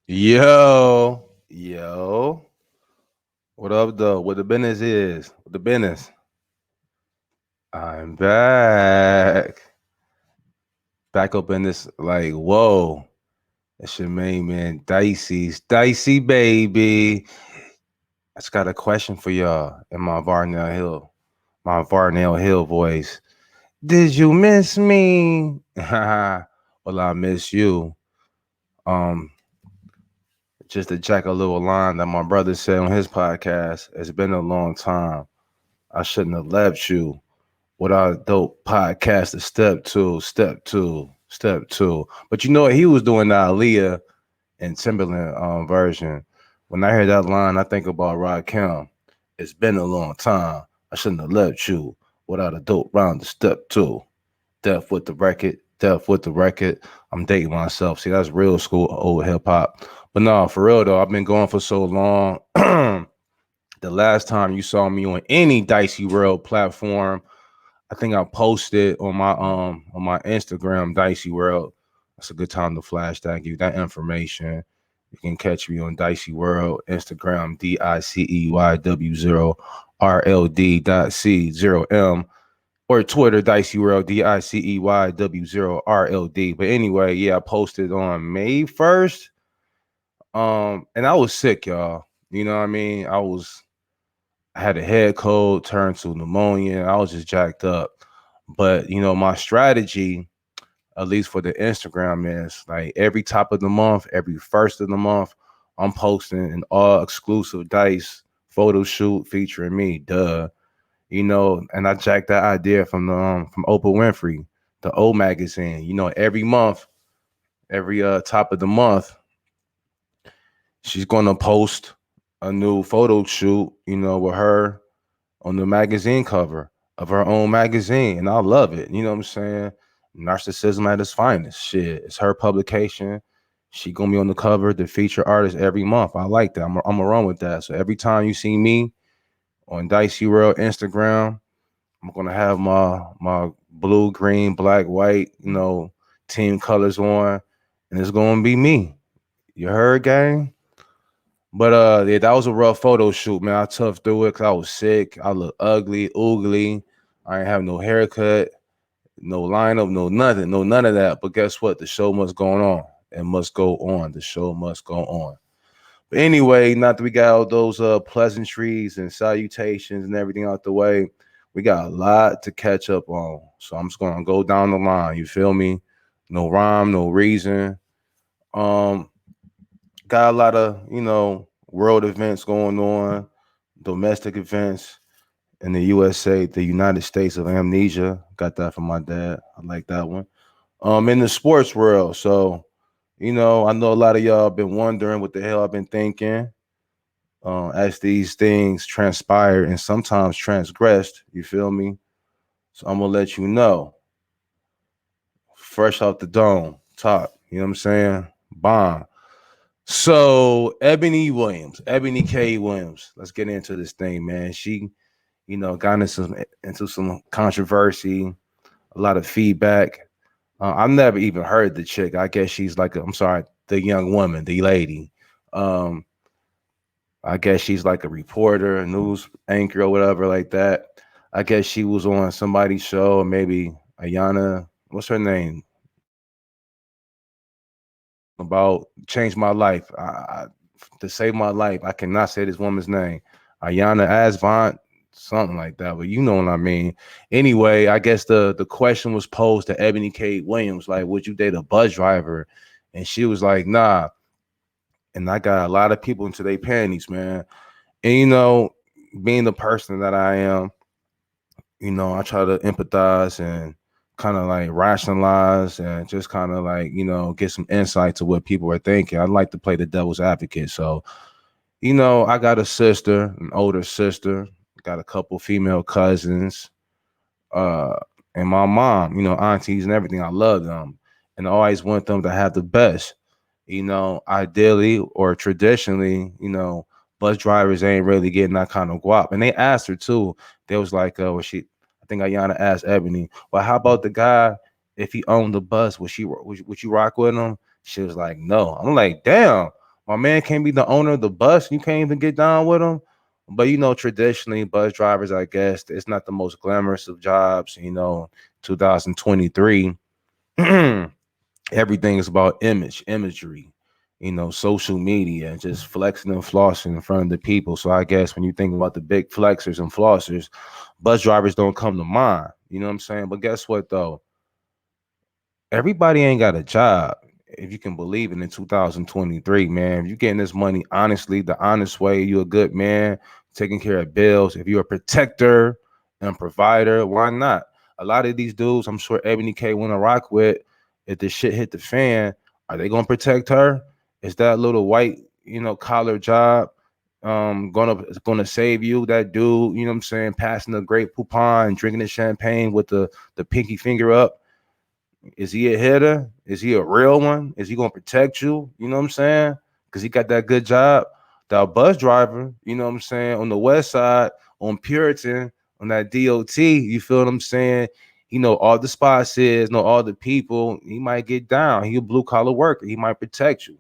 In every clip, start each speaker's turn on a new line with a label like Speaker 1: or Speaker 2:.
Speaker 1: Yo. What up, though? What the business is? What the business? I'm back. Back up in this, like, whoa. That's your main man, Dicey, baby. I just got a question for y'all in my Varnell Hill voice. Did you miss me? Well, I miss you. Um, just to check a little line that my brother said on his podcast. It's been a long time. I shouldn't have left you. What our dope podcast is step two. But you know what? He was doing the Aaliyah and Timberland version. When I hear that line, I think about Rakim. It's been a long time. I shouldn't have left you without a dope round of step two. Death with the record. Death with the record. I'm dating myself. See, that's real school old hip hop. But no, for real though, I've been going for so long. The last time you saw me on any Dicey World platform, I think I posted on my Instagram, Dicey World. That's a good time to flash that, give you that information. You can catch me on Dicey World, Instagram, DiceyWRLD.C0M, or Twitter, Dicey World, DiceyWW0RLD. But anyway, yeah, I posted on May 1st. And I was sick, y'all. You know what I mean? I had a head cold, turned to pneumonia. I was just jacked up. But my strategy, at least for the Instagram, is like every top of the month, every first of the month, I'm posting an all exclusive Dice photo shoot featuring me. Duh. And I jacked that idea from Oprah Winfrey, the O magazine. Every month, every top of the month, she's gonna post a new photo shoot, with her on the magazine cover of her own magazine. And I love it. You know what I'm saying? Narcissism at its finest. Shit. It's her publication. She gonna be on the cover, the feature artist every month. I like that. I'm gonna run with that. So every time you see me on Dicey World Instagram, I'm gonna have my blue, green, black, white, team colors on, and it's gonna be me. You heard, gang? But yeah, that was a rough photo shoot, man. I toughed through it because I was sick. I look ugly, oogly. I ain't have no haircut, no lineup, no nothing, no none of that. But guess what? The show must go on. It must go on. The show must go on. But anyway, not that we got all those pleasantries and salutations and everything out the way, we got a lot to catch up on. So I'm just gonna go down the line. You feel me? No rhyme, no reason. Um, got a lot of world events going on, domestic events in the USA, the United States of Amnesia. Got that from my dad. I like that one. In the sports world, so I know a lot of y'all been wondering what the hell I've been thinking. As these things transpired and sometimes transgressed, you feel me? So I'm gonna let you know. Fresh out the dome, top. You know what I'm saying? Bomb. So Eboni K. Williams. Let's get into this thing, man. She, got into some controversy, a lot of feedback. I've never even heard the chick. I guess she's like I'm sorry, the young woman, the lady. Um, I guess she's like a reporter, a news anchor, or whatever like that. I guess she was on somebody's show, or maybe Ayana. What's her name? About changed my life. To save my life, I cannot say this woman's name. Ayana Asvant, something like that. But you know what I mean. Anyway, I guess the question was posed to Eboni K.Williams, like, would you date a bus driver? And she was like, nah. And I got a lot of people into their panties, man. And being the person that I am, I try to empathize and kind of like rationalize and just kind of like, get some insight to what people are thinking. I like to play the devil's advocate. So, I got a sister, an older sister, got a couple female cousins, uh, and my mom, aunties and everything. I love them and I always want them to have the best. Ideally or traditionally, bus drivers ain't really getting that kind of guap. And they asked her too. They was like, I think Ayana asked Ebony, well, how about the guy if he owned the bus, would you rock with him? She was like, no. I'm like, damn, my man can't be the owner of the bus. You can't even get down with him. But traditionally, bus drivers, I guess, it's not the most glamorous of jobs. 2023, everything is about imagery, social media, just flexing and flossing in front of the people. So I guess when you think about the big flexers and flossers, bus drivers don't come to mind. You know what I'm saying? But guess what though? Everybody ain't got a job. If you can believe it, in 2023, man, if you're getting this money honestly, the honest way, you're a good man, taking care of bills. If you're a protector and provider, why not? A lot of these dudes, I'm sure Eboni K want to rock with. If the shit hit the fan, are they gonna protect her? Is that little white, collar job gonna save you? That dude, you know what I'm saying, passing the great poupon and drinking the champagne with the pinky finger up, is he a hitter? Is he a real one? Is he gonna protect you? You know what I'm saying? Because he got that good job. That bus driver, you know what I'm saying, on the west side, on Puritan, on that DOT, you feel what I'm saying? All the spots is, know all the people. He might get down. He a blue collar worker. He might protect you.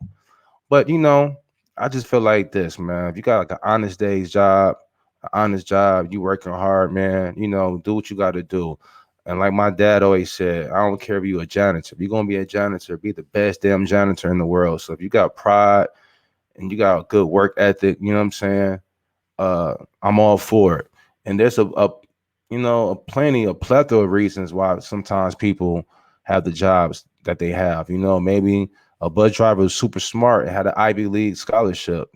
Speaker 1: But I just feel like this, man. If you got like an honest day's job, an honest job, you working hard, man, do what you got to do. And like my dad always said, I don't care if you're a janitor. If you're gonna be a janitor, be the best damn janitor in the world. So if you got pride and you got a good work ethic, you know what I'm saying? I'm all for it. And there's a plethora of reasons why sometimes people have the jobs that they have. Maybe a bus driver was super smart and had an Ivy League scholarship,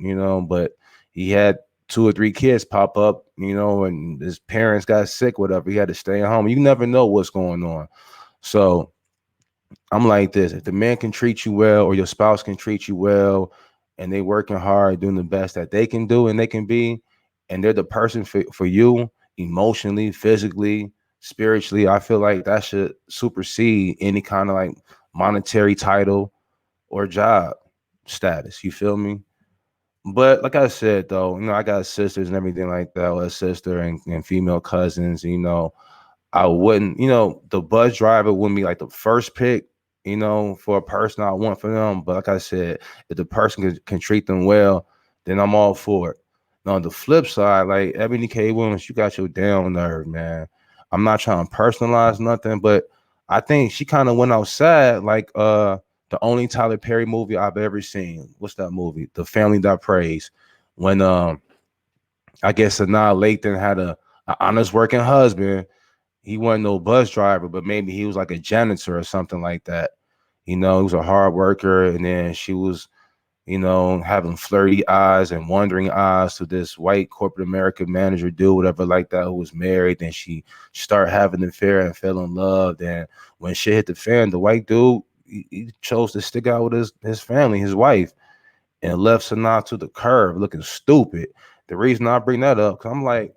Speaker 1: but he had two or three kids pop up, and his parents got sick, whatever. He had to stay at home. You never know what's going on. So I'm like this: if the man can treat you well, or your spouse can treat you well, and they working hard, doing the best that they can do and they can be, and they're the person for you emotionally, physically, spiritually, I feel like that should supersede any kind of like monetary title or job status. You feel me? But like I said, though, I got sisters and everything like that, or a sister and female cousins, I wouldn't, the bus driver wouldn't be like the first pick, for a person I want for them. But like I said, if the person can treat them well, then I'm all for it. Now, on the flip side, like EboniK.Williams, you got your damn nerve, man. I'm not trying to personalize nothing, but I think she kind of went outside like the only Tyler Perry movie I've ever seen. What's that movie? The Family That Prays. When I guess Sanaa Lathan had a honest working husband. He wasn't no bus driver, but maybe he was like a janitor or something like that. He was a hard worker, and then she was, having flirty eyes and wandering eyes to this white corporate American manager dude, whatever like that, who was married. Then she started having an affair and fell in love. Then when shit hit the fan, the white dude, he chose to stick out with his family, his wife, and left Sanaa to the curb looking stupid. The reason I bring that up, because I'm like,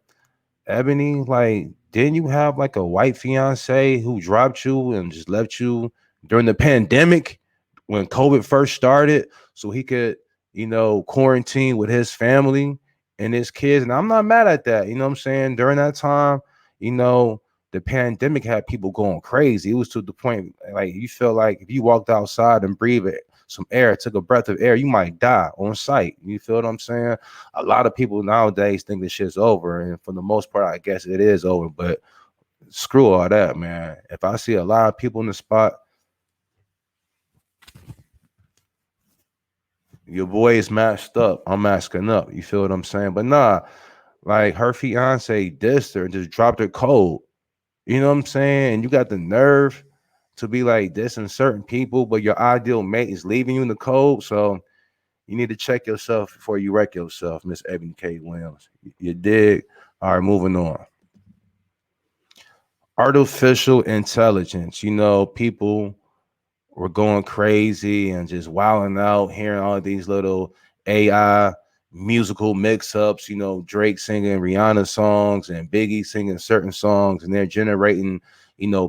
Speaker 1: Ebony, like, didn't you have like a white fiance who dropped you and just left you during the pandemic when COVID first started so he could, quarantine with his family and his kids? And I'm not mad at that. You know what I'm saying? During that time, you know, the pandemic had people going crazy. It was to the point like you felt like if you walked outside and breathed some air, took a breath of air, you might die on sight. You feel what I'm saying? A lot of people nowadays think this shit's over, and for the most part, I guess it is over. But screw all that, man. If I see a lot of people in the spot, your boy is masked up. I'm masking up. You feel what I'm saying? But nah, like her fiance dissed her and just dropped her cold. You know what I'm saying? And you got the nerve to be like dissing certain people, but your ideal mate is leaving you in the cold. So you need to check yourself before you wreck yourself, Miss EboniK.Williams. You dig? All right, moving on. Artificial intelligence. People were going crazy and just wilding out, hearing all these little AI musical mix-ups, Drake singing Rihanna songs and Biggie singing certain songs, and they're generating,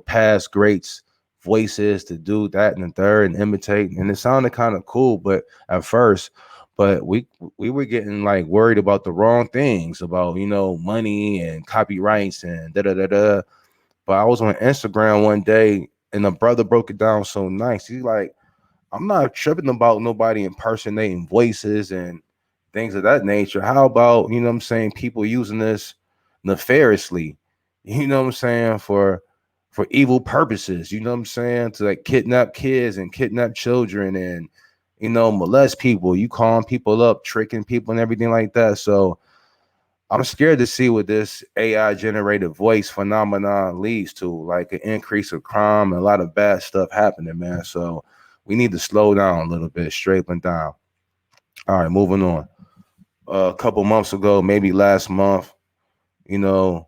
Speaker 1: past greats voices to do that and the third and imitate. And it sounded kind of cool, but at first, but we were getting like worried about the wrong things, about money and copyrights and da da da da. But I was on Instagram one day And the brother broke it down so nice. He's like, I'm not tripping about nobody impersonating voices and things of that nature. How about, you know what I'm saying, people using this nefariously, you know what I'm saying, for evil purposes, you know what I'm saying, to like kidnap kids and kidnap children and, you know, molest people, you calling people up, tricking people and everything like that. So I'm scared to see what this AI generated voice phenomenon leads to, like an increase of crime and a lot of bad stuff happening, man. So we need to slow down a little bit, straighten down. All right, moving on. A couple months ago, maybe last month, you know,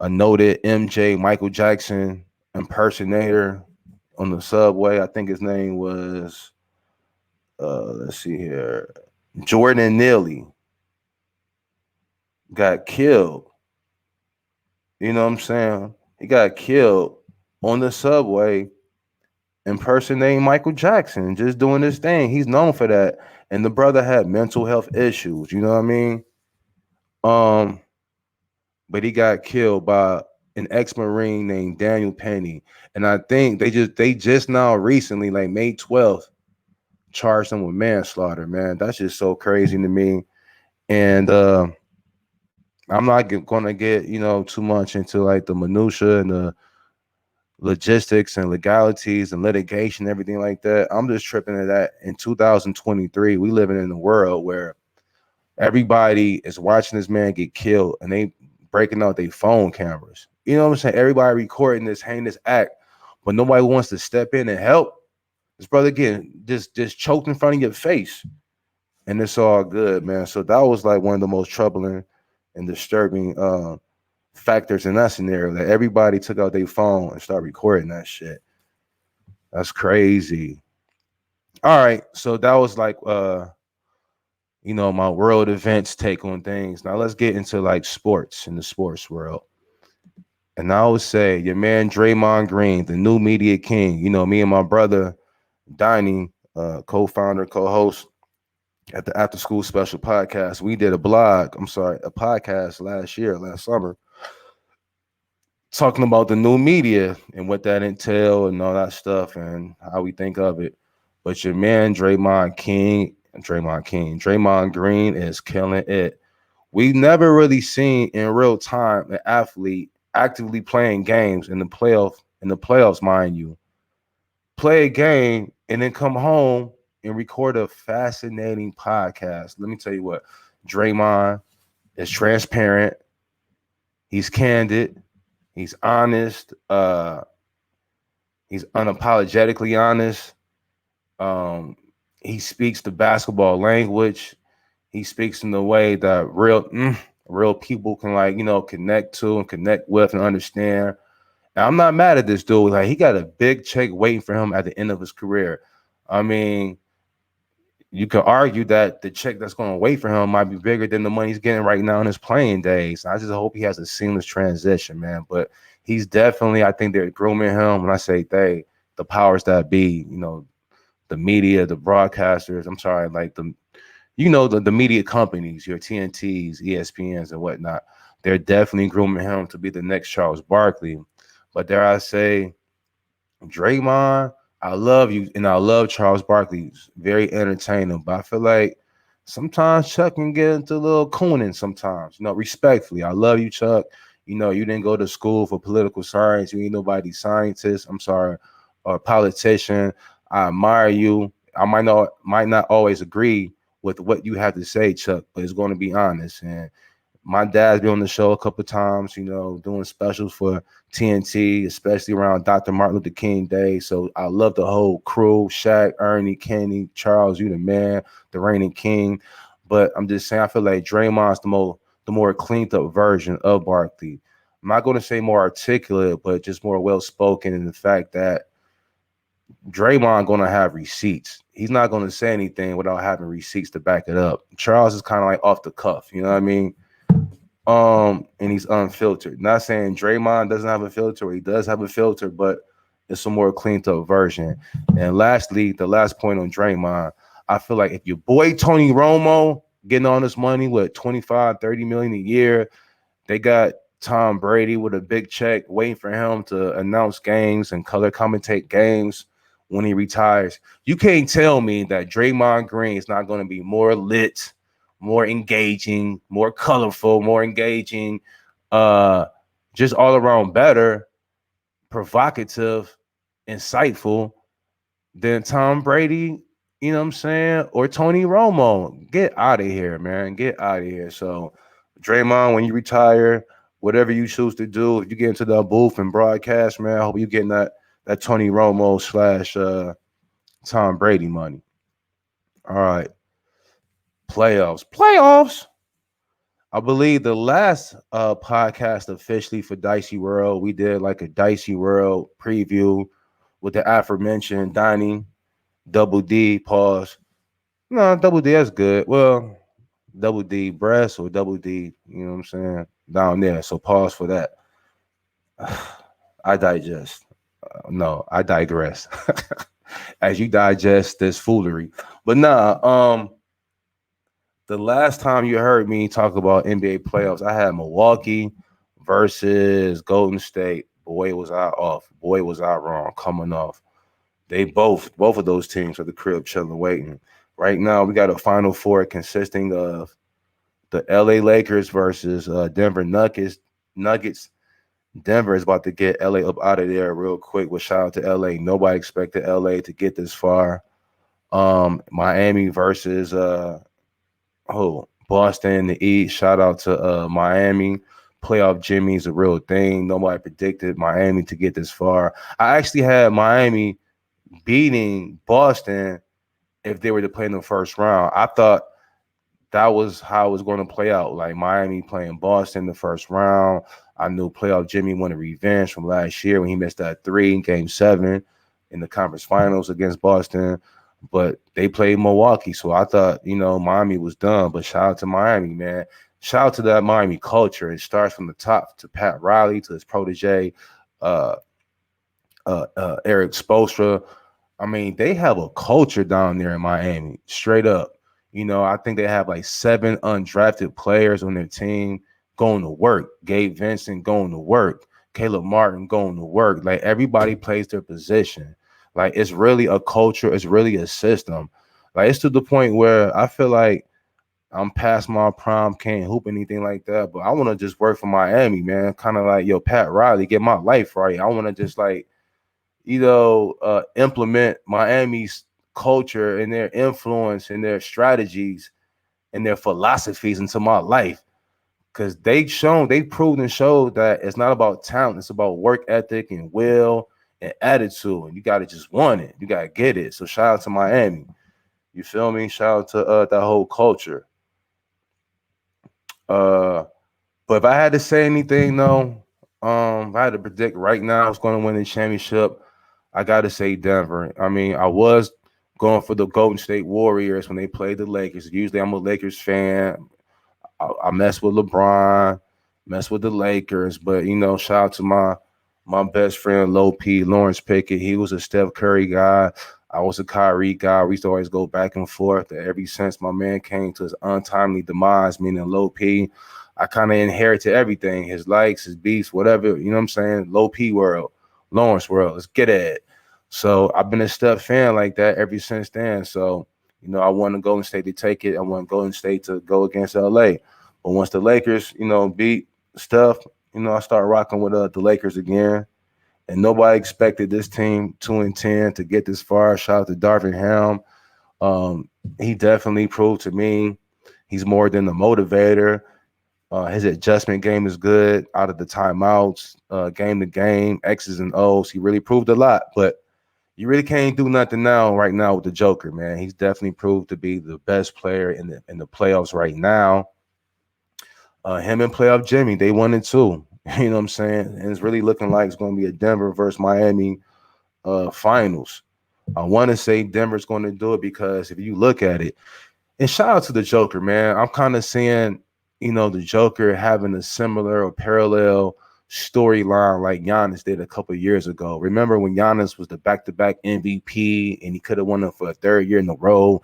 Speaker 1: a noted MJ Michael Jackson impersonator on the subway. I think his name was let's see here. Jordan Neely got killed. You know what I'm saying? He got killed on the subway impersonating Michael Jackson, just doing his thing. He's known for that. And the brother had mental health issues, you know what I mean? Um, but he got killed by an ex-Marine named Daniel Penny. And I think they just now recently, like May 12th, charged him with manslaughter, man. That's just so crazy to me. And I'm not gonna get, you know, too much into like the minutia and the logistics and legalities and litigation, everything like that. I'm just tripping at that. In 2023, we living in a world where everybody is watching this man get killed and they breaking out their phone cameras. You know what I'm saying? Everybody recording this heinous act, but nobody wants to step in and help. This brother getting just choked in front of your face. And it's all good, man. So that was like one of the most troubling and disturbing factors in that scenario, that everybody took out their phone and started recording that shit. That's crazy. All right. So that was like you know, my world events take on things. Now let's get into like sports, in the sports world. And I would say your man Draymond Green, the new media king. You know, me and my brother Dining, co-founder, co-host at the After School Special podcast. We did a podcast last summer, talking about the new media and what that entail and all that stuff and how we think of it. But your man Draymond Green is killing it. We never really seen in real time an athlete actively playing games in the playoffs, mind you, play a game and then come home and record a fascinating podcast. Let me tell you what, Draymond is transparent, he's candid, he's honest, he's unapologetically honest. He speaks the basketball language. He speaks in the way that real people can, like, you know, connect to and connect with and understand. And I'm not mad at this dude. Like, he got a big check waiting for him at the end of his career. I mean, you could argue that the check that's going to wait for him might be bigger than the money he's getting right now in his playing days. I just hope he has a seamless transition, man. But he's definitely, I think they're grooming him. When I say they, the powers that be, you know, the media, the broadcasters, I'm sorry, like the media companies, your TNTs, ESPNs and whatnot, they're definitely grooming him to be the next Charles Barkley. But dare I say, Draymond, I love you, and I love Charles Barkley. He's very entertaining, but I feel like sometimes Chuck can get into a little cooning sometimes, you know, respectfully. I love you, Chuck. You know, you didn't go to school for political science. You ain't nobody scientist, I'm sorry, or politician. I admire you. I might not always agree with what you have to say, Chuck, but it's going to be honest. And my dad's been on the show a couple of times, you know, doing specials for TNT, especially around Dr. Martin Luther King Day. So I love the whole crew: Shaq, Ernie, Kenny, Charles, you the man, the reigning king. But I'm just saying, I feel like Draymond's the more cleaned up version of Barkley. I'm not going to say more articulate, but just more well spoken in the fact that Draymond going to have receipts. He's not going to say anything without having receipts to back it up. Charles is kind of like off the cuff, you know what I mean? And he's unfiltered. Not saying Draymond doesn't have a filter, he does have a filter, but it's a more cleaned up version. And lastly, the last point on Draymond, I feel like if your boy Tony Romo getting all this money with 25, 30 million a year, they got Tom Brady with a big check waiting for him to announce games and color commentate games when he retires. You can't tell me that Draymond Green is not going to be more lit, more engaging, more colorful, more engaging, uh, just all around better, provocative, insightful than Tom Brady, you know what I'm saying? Or Tony Romo. Get out of here, man. Get out of here. So, Draymond, when you retire, whatever you choose to do, if you get into the booth and broadcast, man, I hope you getting that Tony Romo slash Tom Brady money. All right. Playoffs. Playoffs. I believe the last podcast officially for Dicey World, we did like a Dicey World preview with the aforementioned Donnie, Double D, pause. No, Double D, that's good. Well, Double D breast or Double D, you know what I'm saying? Down there. So pause for that. I digest. No, I digress. As you digest this foolery. But the last time you heard me talk about NBA playoffs, I had Milwaukee versus Golden State. Boy, was I off. Boy, was I wrong coming off. They both of those teams are the crib chilling, waiting. Right now, we got a Final Four consisting of the LA Lakers versus Denver Nuggets. Nuggets. Denver is about to get LA up out of there real quick. With shout out to LA. Nobody expected LA to get this far. Miami versus Boston in the East. Shout out to Miami. Playoff Jimmy's a real thing. Nobody predicted Miami to get this far. I actually had Miami beating Boston if they were to play in the first round. I thought that was how it was going to play out. Like Miami playing Boston in the first round. I knew playoff Jimmy wanted revenge from last year when he missed that 3 in game 7 in the conference finals against Boston. But they played Milwaukee. So I thought, Miami was done. But shout out to Miami, man. Shout out to that Miami culture. It starts from the top to Pat Riley, to his protege, Eric Spoelstra. I mean, they have a culture down there in Miami, straight up. I think they have like 7 undrafted players on their team going to work. Gabe Vincent going to work. Caleb Martin going to work. Like everybody plays their position. Like it's really a culture. It's really a system. Like it's to the point where I feel like I'm past my prime, can't hoop anything like that. But I want to just work for Miami, man. Kind of like, Pat Riley, get my life right. I want to just like, implement Miami's culture and their influence and their strategies and their philosophies into my life. Because they proved and showed that it's not about talent, it's about work ethic and will and attitude. And you got to just want it. You got to get it. So shout out to Miami. You feel me? Shout out to that whole culture. But if I had to say anything, though, if I had to predict right now who's going to win the championship, I got to say Denver. I mean, I was going for the Golden State Warriors when they played the Lakers. Usually I'm a Lakers fan. I mess with LeBron, mess with the Lakers. But, shout out to my best friend, Low P, Lawrence Pickett. He was a Steph Curry guy. I was a Kyrie guy. We used to always go back and forth. Ever since my man came to his untimely demise, meaning Low P, I kind of inherited everything, his likes, his beefs, whatever, you know what I'm saying? Low P world, Lawrence world, let's get at it. So I've been a Steph fan like that ever since then. So, I wanted Golden State to take it. I want Golden State to go against LA. But once the Lakers, beat Steph, I started rocking with the Lakers again. And nobody expected this team 2-10 to get this far. Shout out to Darvin Ham. He definitely proved to me he's more than a motivator. His adjustment game is good out of the timeouts, game to game, X's and O's. He really proved a lot, but you really can't do nothing right now with the Joker, man. He's definitely proved to be the best player in the playoffs right now. Him and playoff Jimmy, they 1-2. You know what I'm saying? And it's really looking like it's going to be a Denver versus Miami finals. I want to say Denver's going to do it because if you look at it, and shout out to the Joker, man. I'm kind of seeing, the Joker having a similar or parallel storyline like Giannis did a couple of years ago. Remember when Giannis was the back-to-back MVP and he could have won it for a 3rd year in a row,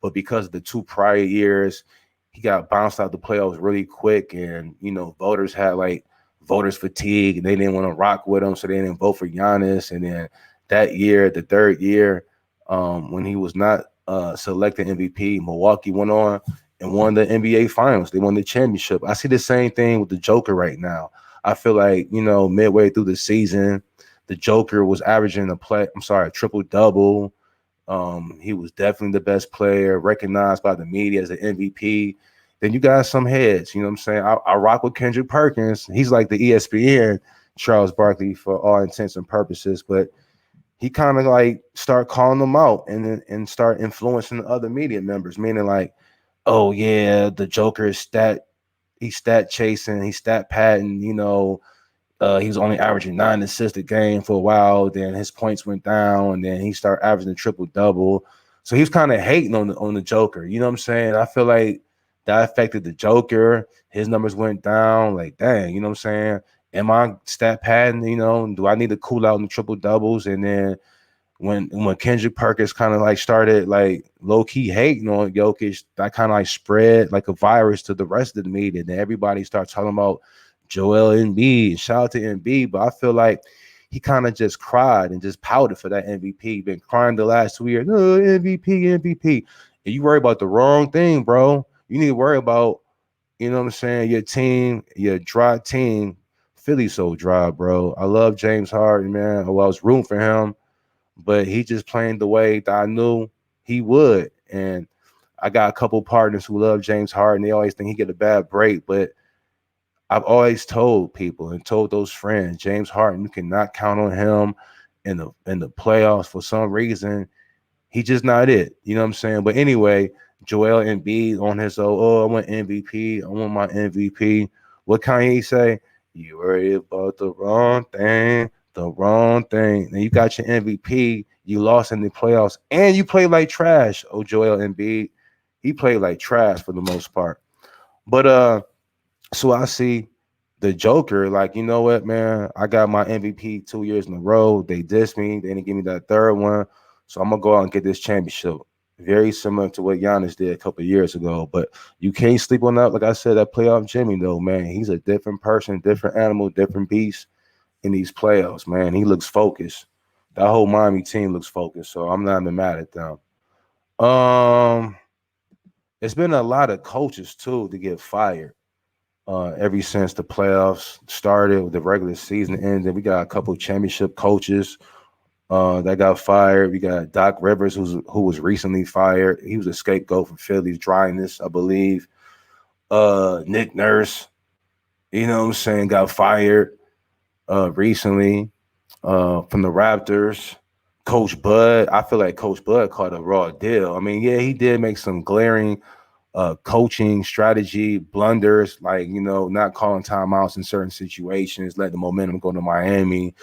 Speaker 1: but because of the 2 prior years, he got bounced out the playoffs really quick, and voters had like voters fatigue and they didn't want to rock with him, so they didn't vote for Giannis. And then that year, the third year, when he was not selected MVP, Milwaukee went on and won the NBA Finals. They won the championship. I see the same thing with the Joker right now. I feel like, midway through the season, the Joker was averaging a triple double. He was definitely the best player, recognized by the media as an MVP. Then you got some heads, you know what I'm saying? I rock with Kendrick Perkins. He's like the ESPN Charles Barkley for all intents and purposes, but he kind of like start calling them out and start influencing the other media members, meaning like, oh yeah, the Joker is he's stat chasing, he's stat padding, he was only averaging 9 assists a game for a while. Then his points went down, and then he started averaging a triple double. So he was kind of hating on the Joker. You know what I'm saying? I feel like that affected the Joker. His numbers went down. Like, dang, you know what I'm saying? Am I stat padding? Do I need to cool out in the triple doubles? And then when Kendrick Perkins kind of like started like low key hating on Jokic, that kind of like spread like a virus to the rest of the media. Then everybody starts talking about Joel Embiid. Shout out to Embiid, but I feel like he kind of just cried and just pouted for that MVP. Been crying the last 2 years. No, MVP. And you worry about the wrong thing, bro. You need to worry about, you know what I'm saying, your team, your dry team. Philly's so dry, bro. I love James Harden, man. Well, I was rooting for him, but he just playing the way that I knew he would. And I got a couple partners who love James Harden. They always think he get a bad break, but I've always told people and told those friends, James Harden, you cannot count on him in the playoffs. For some reason, he just not it. You know what I'm saying? But anyway, Joel Embiid on his I want MVP. I want my MVP. What Kanye say? You worry about the wrong thing. Then you got your MVP. You lost in the playoffs, and you play like trash. Oh, Joel Embiid, he played like trash for the most part. But so I see the Joker, like, you know what, man? I got my MVP 2 years in a row. They dissed me. They didn't give me that third one. So I'm going to go out and get this championship. Very similar to what Giannis did a couple of years ago. But you can't sleep on that. Like I said, that playoff Jimmy, though, man. He's a different person, different animal, different beast in these playoffs, man. He looks focused. That whole Miami team looks focused. So I'm not even mad at them. It's been a lot of coaches, too, to get fired. Ever since the playoffs started, with the regular season ended, we got a couple championship coaches that got fired. We got Doc Rivers, who was recently fired. He was a scapegoat for Philly's dryness, I believe. Nick Nurse, you know what I'm saying, got fired recently from the Raptors. Coach Bud, I feel like Coach Bud caught a raw deal. I mean, yeah, he did make some glaring coaching strategy blunders, like, not calling timeouts in certain situations, let the momentum go to Miami.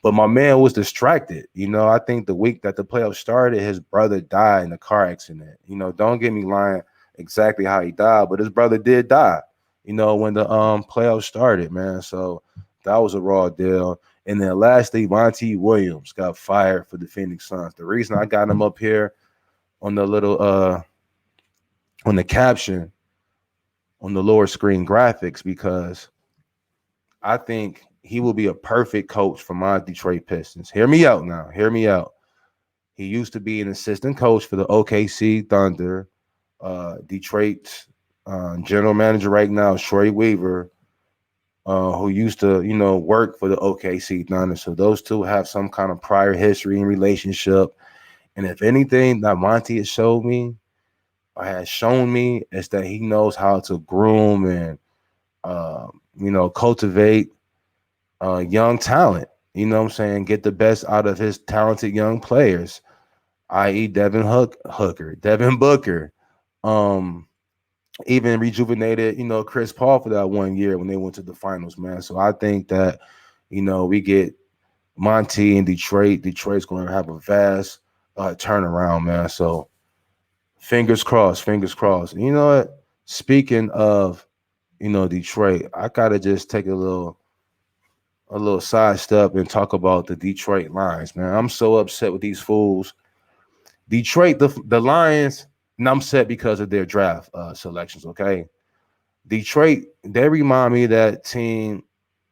Speaker 1: But my man was distracted. I think the week that the playoffs started, his brother died in a car accident. Don't get me lying exactly how he died, but his brother did die, when the playoffs started, man. So that was a raw deal. And then lastly, Monty-Williams got fired for the Phoenix Suns. The reason I got him up here on the little on the caption on the lower screen graphics, because I think he will be a perfect coach for my Detroit Pistons. Hear me out now. Hear me out. He used to be an assistant coach for the OKC Thunder. Detroit's general manager right now is Troy Weaver, who used to, work for the OKC Thunder. So those two have some kind of prior history and relationship. And if anything that Monty has shown me is that he knows how to groom and cultivate young talent. You know what I'm saying? Get the best out of his talented young players, i.e. Devin Booker. Even rejuvenated, Chris Paul for that 1 year when they went to the finals, man. So I think that, we get Monty in Detroit. Detroit's going to have a vast turnaround, man. So fingers crossed. You know what? Speaking of, Detroit, I gotta just take a little sidestep and talk about the Detroit Lions, man. I'm so upset with these fools. Detroit, the Lions, and I'm upset because of their draft selections. Okay, Detroit, they remind me of that team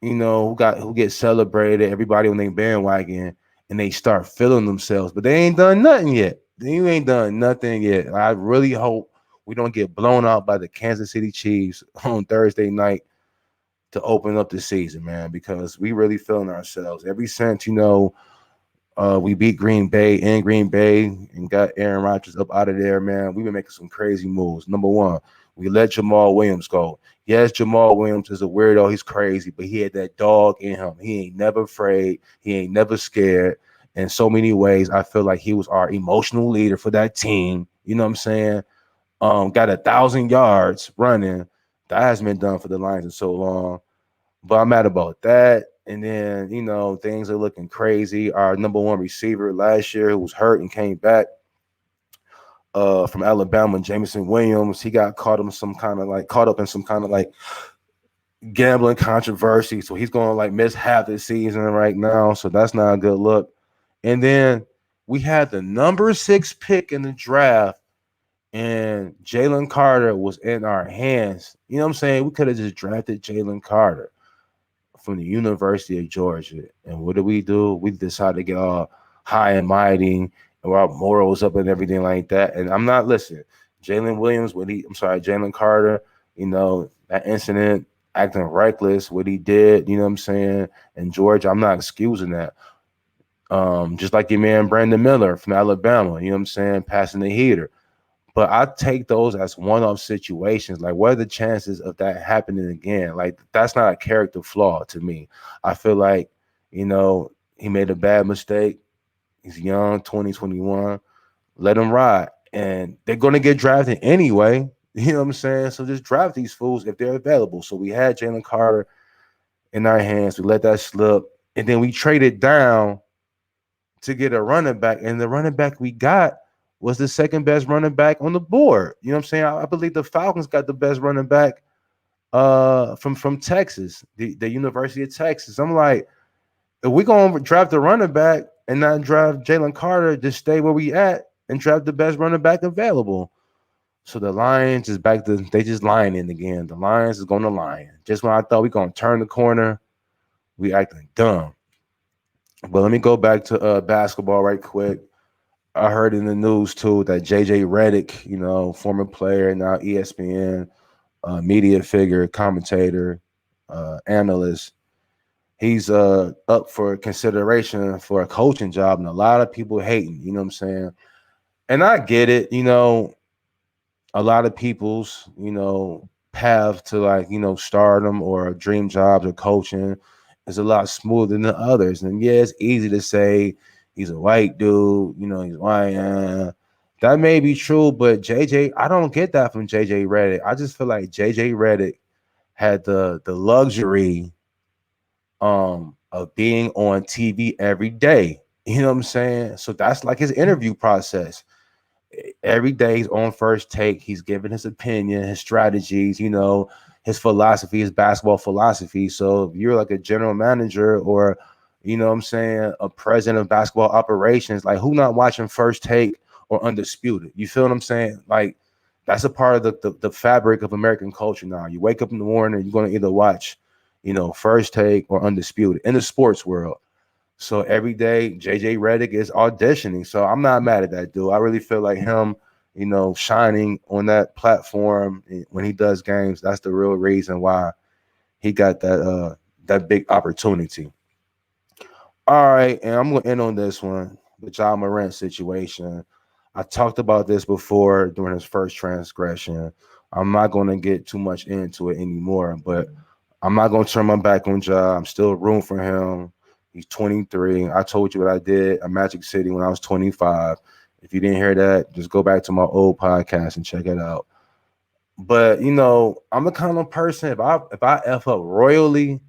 Speaker 1: who get celebrated, everybody on their bandwagon, and they start feeling themselves, but they ain't done nothing yet. You ain't done nothing yet. I really hope we don't get blown out by the Kansas City Chiefs on Thursday night to open up the season, man, because we really feeling ourselves. Ever since, we beat Green Bay in Green Bay and got Aaron Rodgers up out of there, man. We've been making some crazy moves. Number one, we let Jamal Williams go. Yes, Jamal Williams is a weirdo. He's crazy, but he had that dog in him. He ain't never afraid. He ain't never scared. In so many ways, I feel like he was our emotional leader for that team. You know what I'm saying? Got 1,000 yards running. That hasn't been done for the Lions in so long. But I'm mad about that. And then, things are looking crazy. Our number one receiver last year, who was hurt and came back from Alabama, Jameson Williams, he got caught up in some kind of like gambling controversy. So he's going to like miss half the season right now. So that's not a good look. And then we had the number 6 pick in the draft, and Jalen Carter was in our hands. You know what I'm saying? We could have just drafted Jalen Carter from the University of Georgia. And what do? We decided to get all high and mighty and our morals up and everything like that. And I'm not listening. Jalen Carter, that incident, acting reckless, what he did, you know what I'm saying? And Georgia, I'm not excusing that. Just like your man Brandon Miller from Alabama, you know what I'm saying, passing the heater. But I take those as one-off situations. Like, what are the chances of that happening again? Like, that's not a character flaw to me. I feel like, he made a bad mistake. He's young, 2021. Let him ride. And they're going to get drafted anyway. You know what I'm saying? So just draft these fools if they're available. So we had Jalen Carter in our hands. We let that slip. And then we traded down to get a running back. And the running back we got was the second best running back on the board. You know what I'm saying? I believe the Falcons got the best running back from Texas, the University of Texas. I'm like, if we're going to draft a running back and not draft Jalen Carter, just stay where we at and draft the best running back available. So the Lions is back to, they just lying again. The Lions is going to lie. Just when I thought we going to turn the corner, we acting dumb. But let me go back to basketball right quick. I heard in the news too that JJ Redick, former player, now ESPN media figure, commentator, analyst, he's up for consideration for a coaching job, and a lot of people hating. You know what I'm saying? And I get it. A lot of people's path to like stardom or dream jobs or coaching is a lot smoother than others. And yeah, it's easy to say he's a white dude, he's white. That may be true, but I don't get that from JJ Redick. I just feel like JJ Redick had the luxury of being on TV every day. You know what I'm saying? So that's like his interview process. Every day he's on First Take. He's giving his opinion, his strategies, his philosophy, his basketball philosophy. So if you're like a general manager or, what I'm saying, a president of basketball operations, like who not watching First Take or Undisputed? You feel what I'm saying? Like that's a part of the fabric of American culture now. You wake up in the morning, you're going to either watch, First Take or Undisputed in the sports world. So every day, JJ Redick is auditioning. So I'm not mad at that dude. I really feel like him, shining on that platform when he does games. That's the real reason why he got that big opportunity. All right, and I'm gonna end on this one, the John Morant situation. I talked about this before during his first transgression. I'm not gonna get too much into it anymore, but I'm not gonna turn my back on Ja. I'm still rooting for him. He's 23. I told you what I did at Magic City when I was 25. If you didn't hear that, just go back to my old podcast and check it out. But I'm the kind of person, if I F up royally,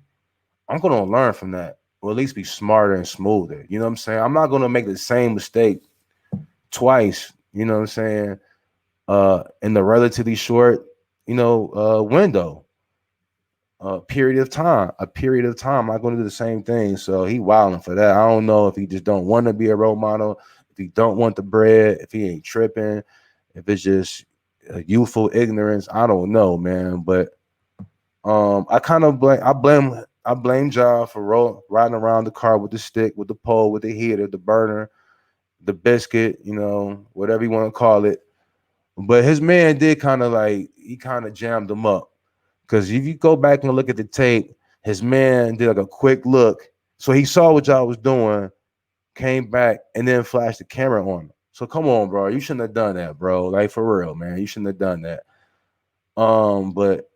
Speaker 1: I'm gonna learn from that. Or at least be smarter and smoother. You know what I'm saying? I'm not gonna make the same mistake twice, you know what I'm saying, in the relatively short, window. A period of time. I'm not going to do the same thing. So he wilding for that. I don't know if he just don't want to be a role model, if he don't want the bread, if he ain't tripping, if it's just youthful ignorance. I don't know, man. But I blame I blame Ja for riding around the car with the stick, with the pole, with the heater, the burner, the biscuit, whatever you want to call it. But his man did kind of like he kind of jammed him up. Because if you go back and look at the tape, his man did like a quick look. So he saw what y'all was doing, came back, and then flashed the camera on him. So come on, bro. You shouldn't have done that, bro. Like for real, man. You shouldn't have done that. But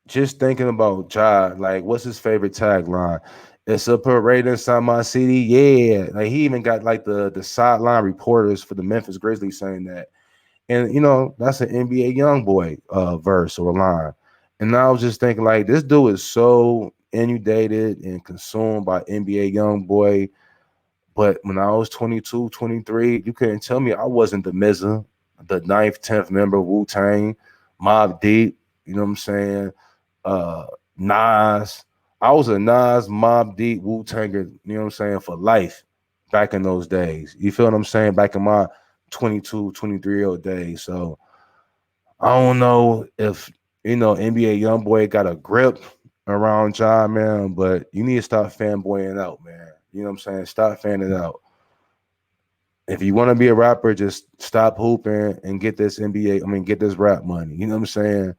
Speaker 1: just thinking about Ja, like what's his favorite tagline? It's a parade inside my city. Yeah. Like he even got like the sideline reporters for the Memphis Grizzlies saying that. And that's an NBA young boy verse or line. And I was just thinking, like, this dude is so inundated and consumed by NBA young boy. But when I was 22, 23, you couldn't tell me I wasn't the MZA, the ninth, 10th member of Wu-Tang, Mobb Deep, you know what I'm saying? Uh Nas. I was a Nas, Mobb Deep, Wu-Tanger, you know what I'm saying, for life back in those days. You feel what I'm saying? Back in my 22, 23-year-old days. So I don't know if NBA YoungBoy got a grip around Ja, man, but you need to stop fanboying out, man. You know what I'm saying? Stop fanning out. If you want to be a rapper, just stop hooping and get this get this rap money. You know what I'm saying?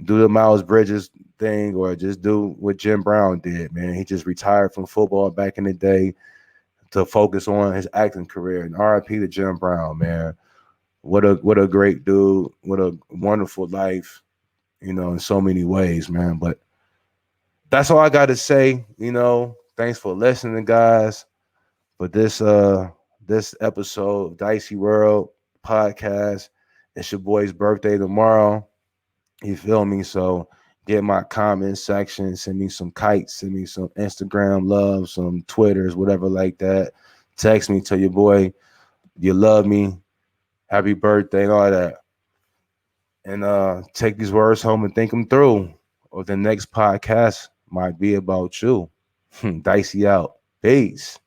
Speaker 1: Do the Miles Bridges thing or just do what Jim Brown did, man. He just retired from football back in the day to focus on his acting career. And RIP to Jim Brown, man. What a great dude. What a wonderful life, in so many ways, man. But that's all I got to say. Thanks for listening, guys. For this episode of Dicey World podcast. It's your boy's birthday tomorrow. You feel me? So get my comment section, send me some kites, send me some Instagram love, some Twitters, whatever like that. Text me, tell your boy you love me, happy birthday, and all that. And take these words home and think them through. Or the next podcast might be about you. Dicey out. Peace.